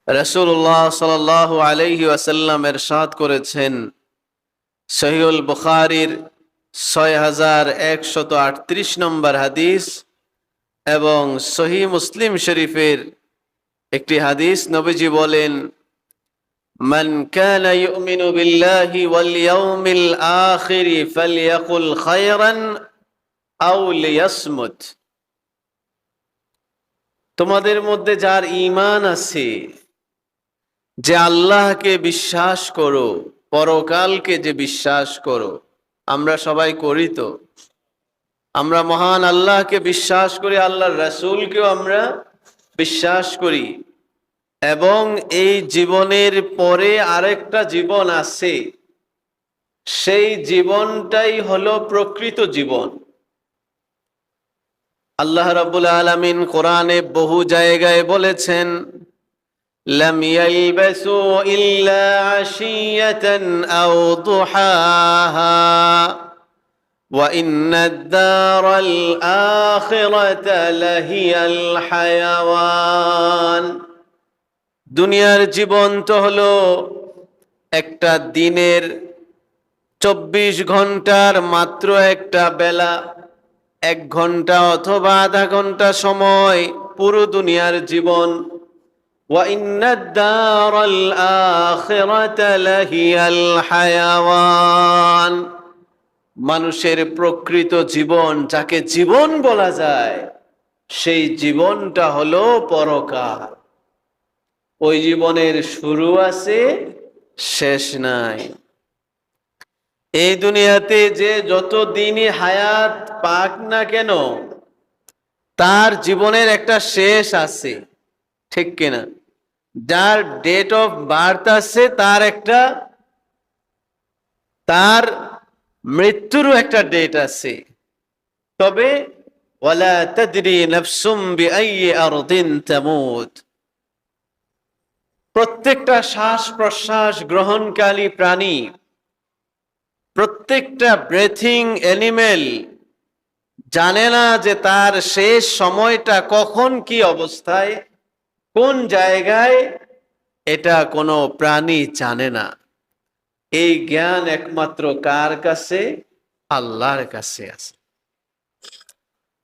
রাসূলুল্লাহ সাল্লাল্লাহু আলাইহি ওয়াসাল্লাম ইরশাদ করেছেন, সহিহুল বুখারীর 6138 নম্বর হাদিস এবং সহিহ মুসলিম শরীফের একটি হাদিস। নবীজি বলেন, মান কানা ইউমিনু বিল্লাহি ওয়াল ইয়াউমিল আখির ফালইয়াকুল খায়রান আও লিয়াসমুত। তোমাদের মধ্যে যার ঈমান আছে, যে আল্লাহকে বিশ্বাস করো, পরকালকে যে বিশ্বাস করো, আমরা সবাই করি তো। আমরা মহান আল্লাহকে বিশ্বাস করি, আল্লাহর রাসূলকেও আমরা বিশ্বাস করি, এবং এই জীবনের পরে আরেকটা জীবন আছে। সেই জীবনটাই হলো প্রকৃত জীবন। আল্লাহ রাব্বুল আলামিন কোরআনে বহু জায়গায় বলেছেন, لم يلبسوا إلا عشية أو ضحاها وإن الدار الآخرة لهي الحيوان। দুনিয়ার জীবন তো হলো একটা দিনের 24 ঘন্টার মাত্র একটা বেলা, 1 ঘন্টা অথবা আধা ঘন্টা সময় পুরো দুনিয়ার জীবন। وَإِنَّ الدَّارَ الْآخِرَةَ لَهِيَ الْحَيَوَانُ। মানুষের প্রকৃত জীবন, যাকে জীবন বলা যায়, সেই জীবনটা হলো পরকাল। ওই জীবনের শুরু আছে, শেষ নাই। এই দুনিয়াতে যে যত দিনই হায়াত পাক না কেন, তার জীবনের একটা শেষ আছে, ঠিক কিনা? যার ডেট অফ বার্থ আছে, তার মৃত্যুরও একটা ডেট আছে। তবে ওয়ালা তাদরি নাফসুম বিআইয়ি আরদিন তামুত। প্রত্যেকটা শ্বাস প্রশ্বাস গ্রহণকারী প্রাণী, প্রত্যেকটা ব্রেথিং অ্যানিমেল জানে না যে তার শেষ সময়টা কখন, কি অবস্থায়, কোন জায়গায়, এটা কোনো প্রাণী জানে না। এই জ্ঞান একমাত্র কার কাছে? আল্লাহর কাছে আছে।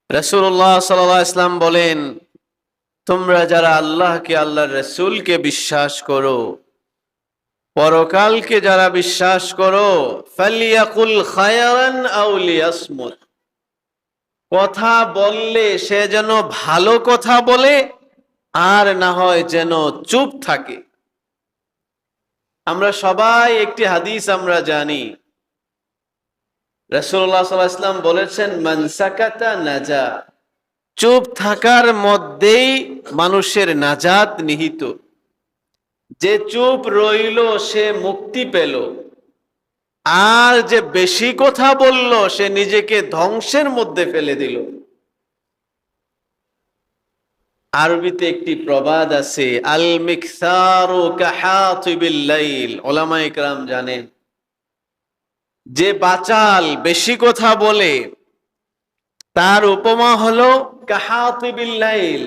রাসূলুল্লাহ সাল্লাল্লাহু আলাইহি ওয়াসাল্লাম বলেন, তোমরা যারা আল্লাহকে, আল্লাহর রাসূলকে বিশ্বাস করো, পরকালকে যারা বিশ্বাস করো, ফালিয়াকুল খায়রান আও লিয়াসমুত। কথা বললে সে যেন ভালো কথা বলে, আর না হয় যেন চুপ থাকে। আমরা সবাই একটি হাদিস আমরা জানি, রাসূলুল্লাহ সাল্লাল্লাহু আলাইহি ওয়াসাল্লাম বলেছেন, মান সাকাতা নাজা। চুপ থাকার মধ্যেই মানুষের নাজাত নিহিত। যে চুপ রইল সে মুক্তি পেল, আর যে বেশি কথা বলল সে নিজেকে ধ্বংসের মধ্যে ফেলে দিল। আরবিতে একটি প্রবাদ আছে, আল মিকসারু কাহাতিবিল লাইল। উলামায়ে কেরাম জানেন, যে বাচাল বেশি কথা বলে তার উপমা হলো কাহাতিবিল লাইল।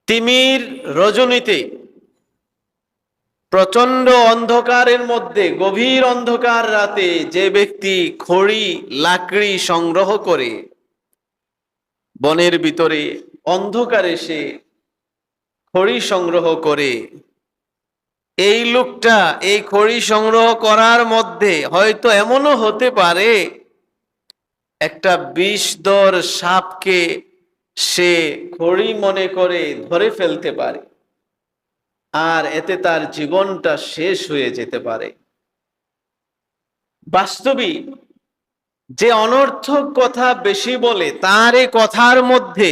তিমির রজনীতে, প্রচন্ড অন্ধকারের মধ্যে, গভীর অন্ধকার রাতে যে ব্যক্তি খড়ি লাকড়ি সংগ্রহ করে, বনের ভিতরে অন্ধকারে সে খড়ি সংগ্রহ করে, এই লোকটা এই খড়ি সংগ্রহ করার মধ্যে হয়তো এমনও হতে পারে একটা বিষধর সাপকে সে খড়ি মনে করে ধরে ফেলতে পারে, আর এতে তার জীবনটা শেষ হয়ে যেতে পারে। বাস্তবিক যে অনর্থক কথা বেশি বলে, তার এই কথার মধ্যে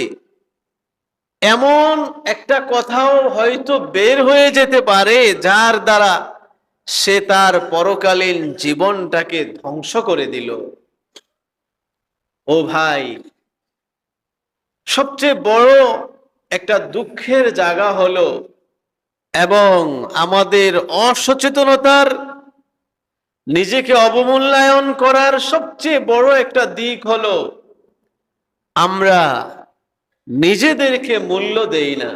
এমন একটা কথাও হয়তো বের হয়ে যেতে পারে যার দ্বারা সে তার পরকালীন জীবনটাকে ধ্বংস করে দিল। ও ভাই, সবচেয়ে বড় একটা দুঃখের জায়গা হলো, এবং আমাদের অসচেতনতার, নিজেকে অবমূল্যায়ন করার সবচেয়ে বড় একটা দিক হলো, আমরা নিজেদেরকে মূল্য দেই না।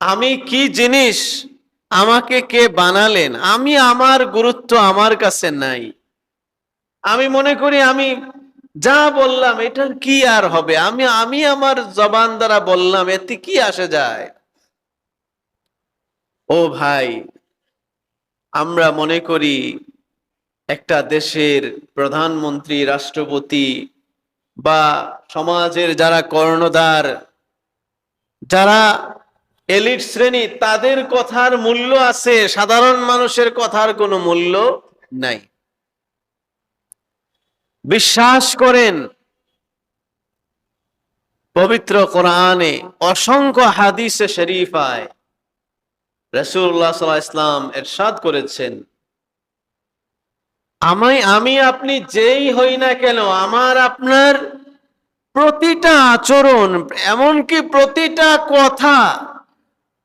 আমি কি জিনিস, আমাকে কে বানালেন, আমি আমার গুরুত্ব আমার কাছে নাই। আমি মনে করি আমি যা বললাম এটার কি আর হবে, আমি আমি আমার জবান দ্বারা বললাম, এতে কি আসে যায়। ও ভাই, আমরা মনে করি একটা দেশের প্রধানমন্ত্রী, রাষ্ট্রপতি বা সমাজের যারা কর্ণধার, যারা এলিট শ্রেণী, তাদের কথার মূল্য আছে, সাধারণ মানুষের কথার কোনো মূল্য নাই। বিশ্বাস করেন, পবিত্র কোরআনে অসংখ্য হাদিসে শরীফায় রাসূলুল্লাহ সাল্লাল্লাহু আলাইহি ওয়াসাল্লাম ইরশাদ করেছেন, আমি আপনি যেই হই না কেন, আমার আপনার প্রতিটা আচরণ, এমনকি প্রতিটা কথা,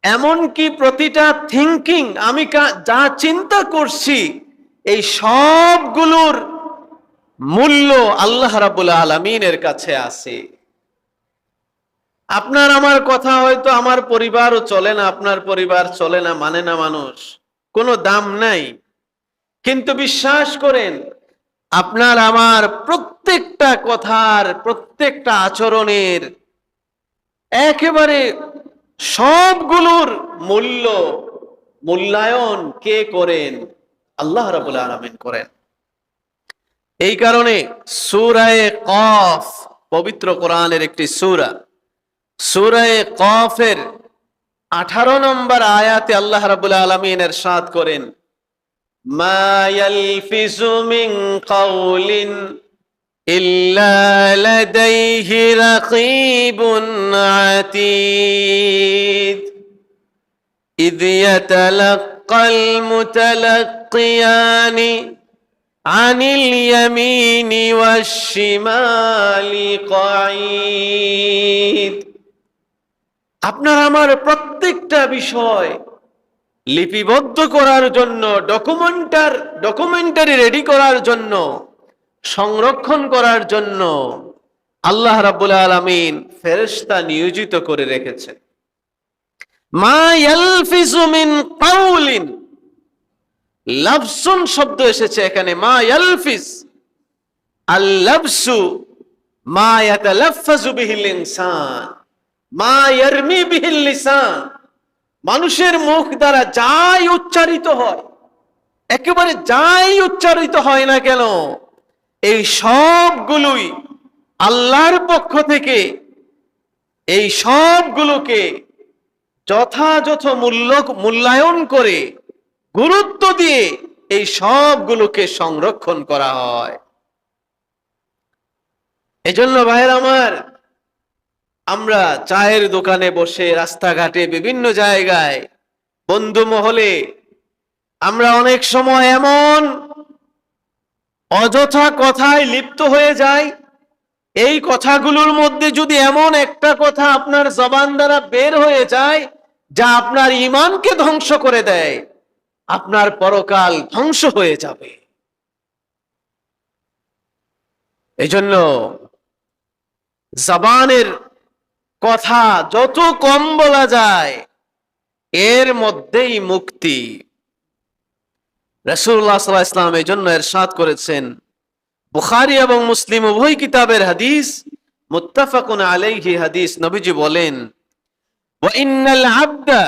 এমনকি প্রতিটা থিঙ্কিং, আমি যা চিন্তা করছি, এই সবগুলোর মূল্য আল্লাহ রাব্বুল আলামিনের কাছে আছে। আপনার আমার কথা হয়তো আমার পরিবারও চলে না, আপনার পরিবার চলে না, মানে না মানুষ, কোনো দাম নাই। কিন্তু বিশ্বাস করেন, আপনার আমার প্রত্যেকটা কথার, প্রত্যেকটা আচরণের একেবারে সবগুলোর মূল্যায়ন কে করেন? আল্লাহ রাব্বুল আলামিন করেন। এই কারণে সূরা কফ, পবিত্র কোরআনের একটি সূরা, সূরা কফের 18 নম্বর আয়াতে আল্লাহ রাব্বুল আলামিন ইরশাদ করেন, মা ইয়ালফিজু মিন কাওলিন ইল্লা লাদাইহি রাকীবুন আতীদ ইয ইয়াতালাক্কাল মুতালাক্কিয়ানি আনিল ইয়ামিনি ওয়াশ শিমালি কাঈদ। আপনার আমার প্রত্যেকটা বিষয় লিপিবদ্ধ করার জন্য, ডকুমেন্টারি রেডি করার জন্য, সংরক্ষণ করার জন্য আল্লাহ রাব্বুল আলামিন ফেরেশতা নিয়োজিত করে রেখেছেন। মা ইয়ালফিজু মিন কাওলিন, লাফসুন শব্দ এসেছে এখানে, মা ইয়ালফিজ, আল লাফসু মা ইয়াতালাফফাজু বিহিল ইনসান মা ইয়ারমি বিহিল লিসান, মানুষের মুখ দ্বারা যাই উচ্চারিত হয়, একেবারে যাই উচ্চারিত হয় না কেন, এই সবগুলোই আল্লাহর পক্ষ থেকে, এই সবগুলোকে যথাযথ মূল্যায়ন করে, গুরুত্ব দিয়ে এই সবগুলোকে সংরক্ষণ করা হয়। এজন্য ভাইয়ের আমার, আমরা চায়ের দোকানে বসে, রাস্তাঘাটে, বিভিন্ন জায়গায়, বন্ধু মহলে, আমরা অনেক সময় এমন অযথা কথায় লিপ্ত হয়ে যাই, এই কথাগুলোর মধ্যে যদি এমন একটা কথা আপনার জবান দ্বারা বের হয়ে যায় যা আপনার ঈমানকে ধ্বংস করে দেয়, আপনার পরকাল ধ্বংস হয়ে যাবে। এজন্য জবানের কথা যত কম বলা যায়, এর মধ্যেই মুক্তি। রাসূলুল্লাহ সাল্লাল্লাহু আলাইহি ওয়াসাল্লাম এই জন্য ইরশাদ করেছেন, বুখারী এবং মুসলিম উভয় কিতাবের হাদিস, মুত্তাফাকুন আলাইহি হাদিস, নবীজি বলেন, ওয়া ইন্নাল আবদা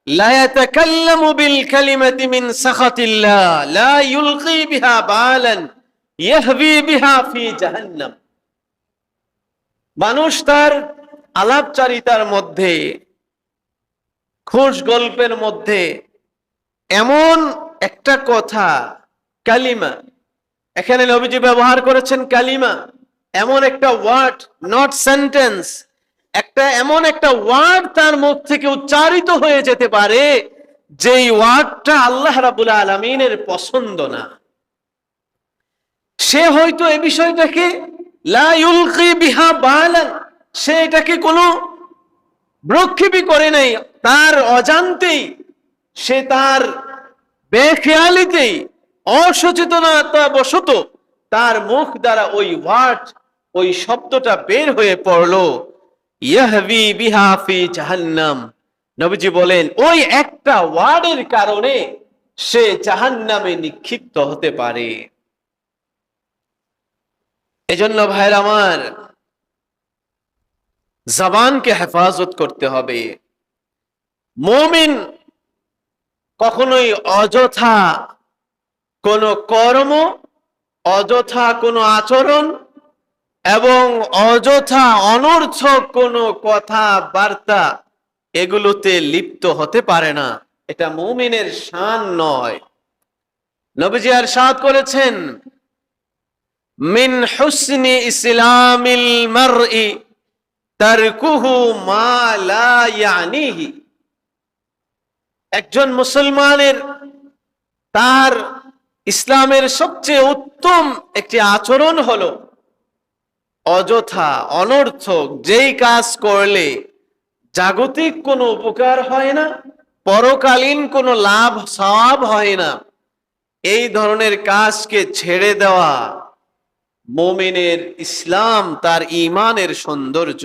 লা ইয়াতাকাল্লামু বিল কালিমাতি মিন সাখাতিল্লাহ লা ইউলকি বিহা বালান ইয়াহবি বিহা ফি জাহান্নাম। মানুষ তার আলাপচারিতার মধ্যে, খুশ গল্পের মধ্যে এমন একটা কথা, কালিমা, এখানে নবীজি ব্যবহার করেছেন কালিমা, এমন একটা ওয়ার্ড, নট সেন্টেন্স, এমন একটা ওয়ার্ড তার মুখ থেকে উচ্চারিত হয়ে যেতে পারে যেই ওয়ার্ডটা আল্লাহ রাব্বুল আলামিনের পছন্দ না। সে হয়তো এই বিষয়টাকে লা ইউলকি বিহা বালান, সে এটাকে কোনো ভ্রুক্ষেপই করে নাই, তার অজান্তেই, সে তার বেখেয়ালিতেই, অসচেতনতা বশত তার মুখ দ্বারা ওই ওয়ার্ড, ওই শব্দটা বের হয়ে পড়লো, ইয়াহবি বিহা ফি জাহান্নাম, নবীজি বলেন ওই একটা ওয়ার্ডের কারণে সে জাহান্নামে নিক্ষিপ্ত হতে পারে। এজন্য ভাইরা আমার, জবানকে হেফাজত করতে হবে। মুমিন কখনোই অযথা কোনো কর্ম, অযথা কোনো আচরণ এবং অযথা অনর্থক কোনো কথা বার্তা এগুলোতে লিপ্ত হতে পারে না। এটা মুমিনের শান নয়। নবীজি ইরশাদ করেছেন, মিন হুসনি ইসলামিল মারই তারকুহু মা লা ইয়ানিহি। একজন মুসলমানের তার ইসলামের সবচেয়ে উত্তম একটি আচরণ হলো অযথা অনর্থক যেই কাজ করলে জাগতিক কোনো উপকার হয় না, পরকালীন কোনো লাভ সওয়াব হয় না, এই ধরনের কাজকে ছেড়ে দেওয়া মুমিনের ইসলাম, তার ঈমানের সৌন্দর্য।